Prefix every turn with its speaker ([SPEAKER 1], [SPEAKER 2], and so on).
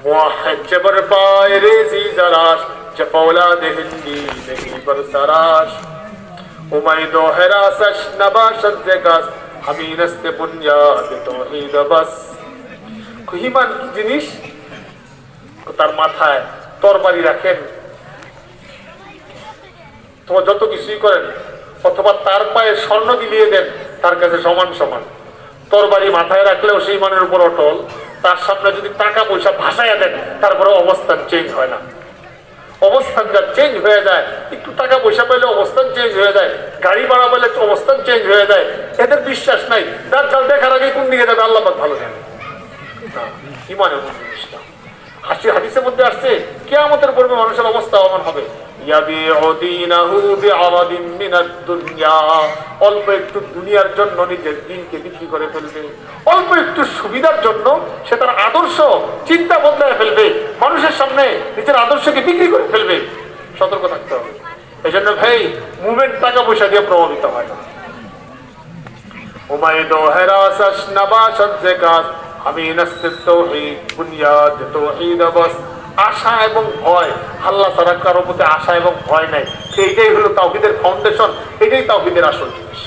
[SPEAKER 1] मुआहिद जबर पाए रेजी जराश जब औलाद हिंदी नहीं बरसराश उमैदो हरासश नबाशत जगस हमीनस्ते बुनियाद तौहीद बस। ঈমান কি জিনিস? তার মাথায় তরবারি রাখেন, তোমার যত কিছুই করেন, অথবা তার পায়ে স্বর্ণ বিলিয়ে দেন, তার কাছে সমান সমান। তরবারি মাথায় রাখলেও সেই ইমানের উপর অটল। তার সামনে যদি টাকা পয়সা ভাসাইয়া দেন, তারপরে অবস্থান চেঞ্জ হয় না। অবস্থান যা চেঞ্জ হয়ে যায়, একটু টাকা পয়সা পেলে অবস্থান চেঞ্জ হয়ে যায়, গাড়ি ভাড়া পেলে অবস্থান চেঞ্জ হয়ে যায়। এদের বিশ্বাস নাই, দাজ্জাল দেখার আগে কোন দিকে যাবে আল্লাহ পাক ভালো জানে। ইমানের জিনিস না। হাদিসের মধ্যে আসছে কিয়ামতের পূর্বে মানুষের অবস্থা এমন হবে, অল্প একটু দুনিয়ার জন্য নিজের দিনকে বিক্রি করে ফেলবে, অল্প একটু সুবিধার জন্য সে তার আদর্শ চিন্তা বদলায় ফেলবে, মানুষের সামনে নিজের আদর্শকে বিক্রি করে ফেলবে। সতর্ক থাকতে হবে। এই জন্য ভাই, মুভমেন্ট টাকা পয়সা দিয়ে প্রভাবিত হয় না। উমাইদো হেরাসাস নাবাশত যাকাত আমিনাস্তিত তাওহীদ বুনিয়াদ তাওহীদ বাস। আশা এবং ভয়, আল্লাহ ছাড়া কারো প্রতি আশা এবং ভয় নাই। এইটাই হলো তাওহীদের ফাউন্ডেশন, এটাই তাওহীদের আসল জিনিস।